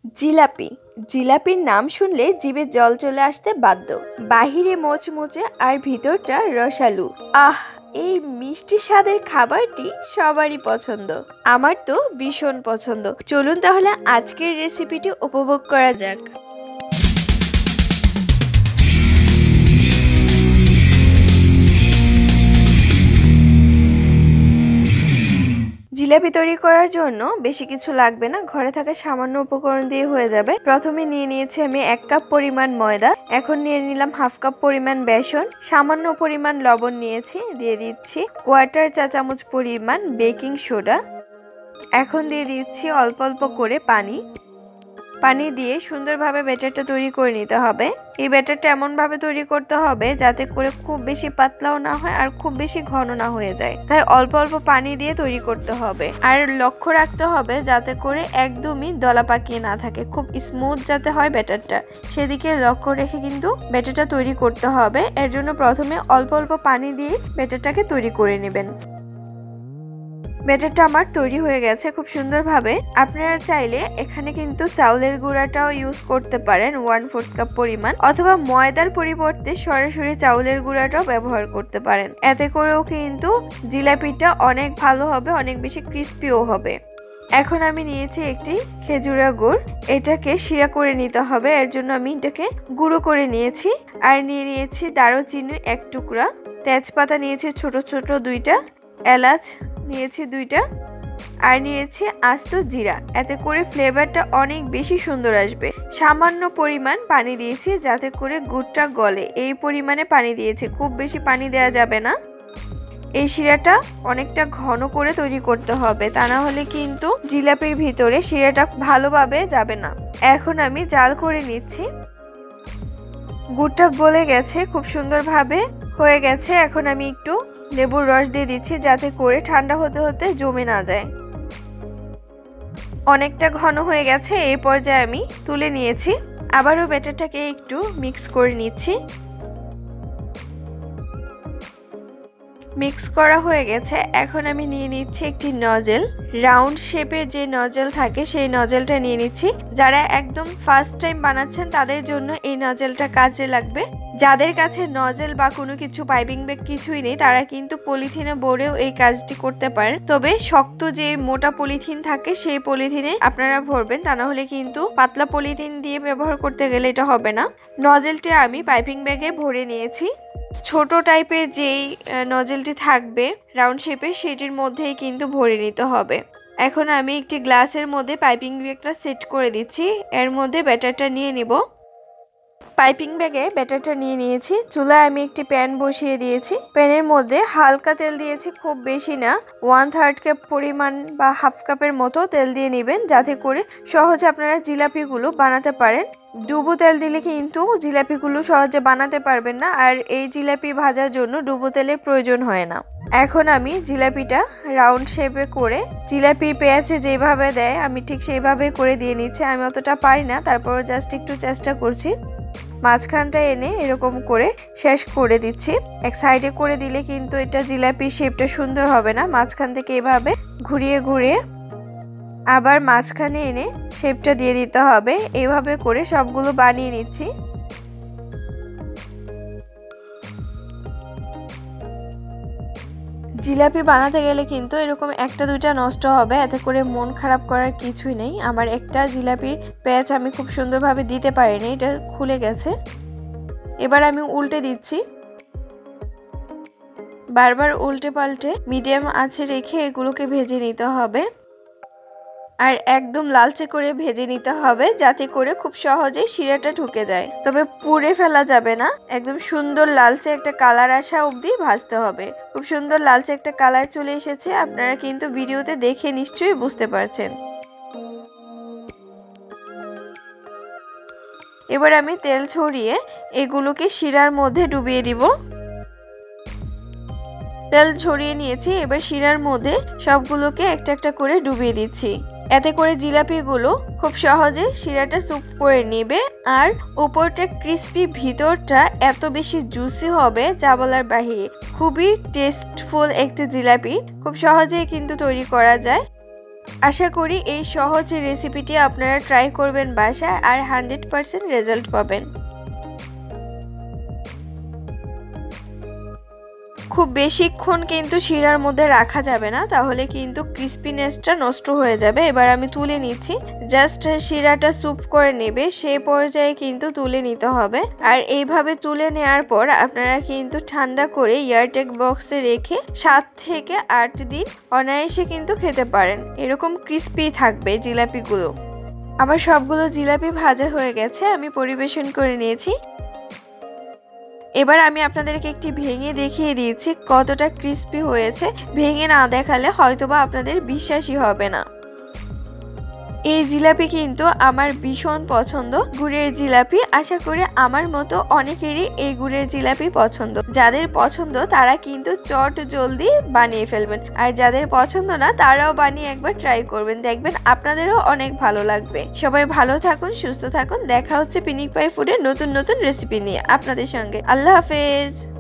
জিলাপি। জিলাপির নাম শুনলে জিভে জল চলে আসতে বাধ্য। বাহিরে মোচমোচে আর ভিতরটা রসালো। আহ, এই মিষ্টি স্বাদের খাবারটি সবারই পছন্দ। আমার তো ভীষণ পছন্দ। চলুন তাহলে আজকের রেসিপিটি উপভোগ করা যাক। জিলাপি তৈরি করার জন্য বেশি কিছু লাগবে না, ঘরে থাকা সামান্য উপকরণ দিয়ে হয়ে যাবে। প্রথমে নিয়ে নিয়েছি আমি 1 কাপ পরিমাণ ময়দা। এখন নিয়ে নিলাম হাফ কাপ পরিমাণ বেসন, সামান্য পরিমাণ লবণ নিয়েছি, দিয়ে দিচ্ছি 1/4 চা চামচ পরিমাণ বেকিং সোডা। এখন দিয়ে দিচ্ছি অল্প অল্প করে পানি দিয়ে সুন্দরভাবে ব্যাটারটা তৈরি করে নিতে হবে। এই ব্যাটারটা এমনভাবে তৈরি করতে হবে যাতে করে খুব বেশি পাতলাও না হয় আর খুব বেশি ঘন না হয়ে যায়, তাই অল্প অল্প পানি দিয়ে তৈরি করতে হবে। আর লক্ষ্য রাখতে হবে যাতে করে একদমই দলা পাকিয়ে না থাকে, খুব স্মুথ যাতে হয় ব্যাটারটা, সেদিকে লক্ষ্য রেখে কিন্তু ব্যাটারটা তৈরি করতে হবে। এর জন্য প্রথমে অল্প অল্প পানি দিয়ে ব্যাটারটাকে তৈরি করে নেবেন। ব্যাটারটা আমার তৈরি হয়ে গেছে খুব সুন্দরভাবে। আপনারা চাইলে এখানে কিন্তু চাউলের গুঁড়াটাও ইউজ করতে পারেন 1/4 কাপ পরিমাণ, অথবা ময়দার পরিবর্তে সরাসরি চাউলের গুঁড়াটাও ব্যবহার করতে পারেন। এতে করেও কিন্তু জিলাপিটা অনেক ভালো হবে, অনেক বেশি ক্রিস্পিও হবে। এখন আমি নিয়েছি একটি খেজুরা গুড়, এটাকে শিরা করে নিতে হবে। এর জন্য আমি এটাকে গুঁড়ো করে নিয়েছি। আর নিয়ে নিয়েছি দারুচিনি 1 টুকরা, তেজপাতা নিয়েছি ছোট ছোট 2টা, এলাচ নিয়েছি 2টা, আর নিয়েছি আস্ত জিরা। এতে করে ফ্লেভারটা অনেক বেশি সুন্দর আসবে। সামান্য পরিমাণ পানি দিয়েছি যাতে করে গুড়টা গলে, এই পরিমাণে পানি দিয়েছি, খুব বেশি পানি দেওয়া যাবে না। এই শিরাটা অনেকটা ঘন করে তৈরি করতে হবে, তা না হলে কিন্তু জিলাপির ভিতরে শিরাটা ভালোভাবে যাবে না। এখন আমি জাল করে নিচ্ছি। গুড়টা গলে গেছে, খুব সুন্দরভাবে হয়ে গেছে। এখন আমি একটু লেবুর রস দিয়ে দিচ্ছি যাতে করে ঠান্ডা হতে হতে জমে না যায়। অনেকটা ঘন হয়ে গেছে, এই পর্যায়ে আমি তুলে নিয়েছি। আবারও ব্যাটারটাকে একটু মিক্স করে নিচ্ছি। মিক্স করা হয়ে গেছে। এখন আমি নিয়ে নিচ্ছি একটি নজেল, রাউন্ড শেপের যে নজেল থাকে সেই নজেলটা নিয়ে নিচ্ছি। যারা একদম ফার্স্ট টাইম বানাচ্ছেন তাদের জন্য এই নজেলটা কাজে লাগবে। যাদের কাছে নজেল বা কোনো কিছু পাইপিং ব্যাগ কিছুই নেই তারা কিন্তু পলিথিনে ভরেও এই কাজটি করতে পারেন, তবে শক্ত যে মোটা পলিথিন থাকে সেই পলিথিনে আপনারা ভরবেন, তা না হলে কিন্তু পাতলা পলিথিন দিয়ে ব্যবহার করতে গেলে এটা হবে না। নজেলটি আমি পাইপিং ব্যাগে ভরে নিয়েছি। ছোট টাইপের যেই নজেলটি থাকবে রাউন্ড শেপের সেটির মধ্যেই কিন্তু ভরে নিতে হবে। এখন আমি একটি গ্লাসের মধ্যে পাইপিং ব্যাগটা সেট করে দিচ্ছি। এর মধ্যে ব্যাটারটা নিয়ে নিব। পাইপিং ব্যাগে ব্যাটারটা নিয়ে নিয়েছি। চুলায় আমি একটি প্যান বসিয়ে দিয়েছি। প্যানের মধ্যে হালকা তেল দিয়েছি, খুব বেশি না, 1/3 কাপ পরিমাণ বা হাফ কাপের মতো তেল দিয়ে নেবেন যাতে করে সহজে আপনারা জিলাপিগুলো বানাতে পারেন। ডুবো তেল দিলে কিন্তু জিলাপিগুলো সহজে বানাতে পারবেন না, আর এই জিলাপি ভাজার জন্য ডুবো তেলের প্রয়োজন হয় না। এখন আমি জিলাপিটা রাউন্ড শেপে করে, জিলাপির পেঁয়াজে যেভাবে দেয় আমি ঠিক সেইভাবে করে দিয়ে নিচ্ছি। আমি অতটা পারি না, তারপরও জাস্ট একটু চেষ্টা করছি। মাঝখানটা এনে এরকম করে শেষ করে দিচ্ছি। এক সাইডে করে দিলে কিন্তু এটা জিলাপির শেপটা সুন্দর হবে না। মাঝখান থেকে এভাবে ঘুরিয়ে ঘুরিয়ে আবার মাঝখানে এনে শেপটা দিয়ে দিতে হবে। এইভাবে করে সবগুলো বানিয়ে নিচ্ছি। জিলাপি বানাতে গেলে কিন্তু এরকম 1-2টা নষ্ট হবে, এতে করে মন খারাপ করার কিছুই নেই। আমার একটা জিলাপির প্যাচ আমি খুব সুন্দরভাবে দিতে পারিনি, এটা খুলে গেছে। এবার আমি উল্টে দিচ্ছি। বারবার উল্টে পাল্টে মিডিয়াম আঁচে রেখে এগুলোকে ভেজে নিতে হবে, আর একদম লালচে করে ভেজে নিতে হবে যাতে করে খুব সহজেই শিরাটা ঢুকে যায়। তবে পুড়ে ফেলা যাবে না, একদম সুন্দর লালচে একটা কালার আসা অবধি ভাজতে হবে। খুব সুন্দর লালচে একটা কালার চলে এসেছে, আপনারা কিন্তু ভিডিওতে দেখে নিশ্চয়ই বুঝতে পারছেন। এবার আমি তেল ছড়িয়ে এগুলোকে শিরার মধ্যে ডুবিয়ে দিব। তেল ছড়িয়ে নিয়েছি, এবার শিরার মধ্যে সবগুলোকে একটা একটা করে ডুবিয়ে দিচ্ছি। এতে করে জিলাপিগুলো খুব সহজে শিরাটা সুপ করে নেবে, আর উপরটা ক্রিস্পি, ভিতরটা এত বেশি জুসি হবে যা বলার বাহিরে। খুবই টেস্টফুল একটি জিলাপি, খুব সহজেই কিন্তু তৈরি করা যায়। আশা করি এই সহজ রেসিপিটি আপনারা ট্রাই করবেন বাসায় আর 100% রেজাল্ট পাবেন। খুব বেশিক্ষণ কিন্তু শিরার মধ্যে রাখা যাবে না, তাহলে কিন্তু ক্রিস্পিনেসটা নষ্ট হয়ে যাবে। এবার আমি তুলে নিচ্ছি, জাস্ট শিরাটা স্যুপ করে নেবে সেই পর্যায়ে কিন্তু তুলে নিতে হবে। আর এইভাবে তুলে নেওয়ার পর আপনারা কিন্তু ঠান্ডা করে এয়ারটাইট বক্সে রেখে 7 থেকে 8 দিন অনায়াসে কিন্তু খেতে পারেন। এরকম ক্রিস্পি থাকবে জিলাপিগুলো। আবার সবগুলো জিলাপি ভাজা হয়ে গেছে, আমি পরিবেশন করে নিয়েছি। এবার আমি আপনাদেরকে একটি ভেঙে দেখিয়ে দিয়েছি কতটা ক্রিস্পি হয়েছে। ভেঙে না দেখালে হয়তোবা আপনাদের বিশ্বাসই হবে না। এই জিলাপি কিন্তু আমার ভীষণ পছন্দ, গুড়ের জিলাপি। আশা করি আমার মতো অনেকেরই এই গুড়ের জিলাপি পছন্দ। যাদের পছন্দ তারা কিন্তু চট জলদি বানিয়ে ফেলবেন, আর যাদের পছন্দ না তারাও বানিয়ে একবার ট্রাই করবেন, দেখবেন আপনাদেরও অনেক ভালো লাগবে। সবাই ভালো থাকুন, সুস্থ থাকুন। দেখা হচ্ছে পিনিক পাই ফুডের নতুন নতুন রেসিপি নিয়ে আপনাদের সঙ্গে। আল্লাহ হাফেজ।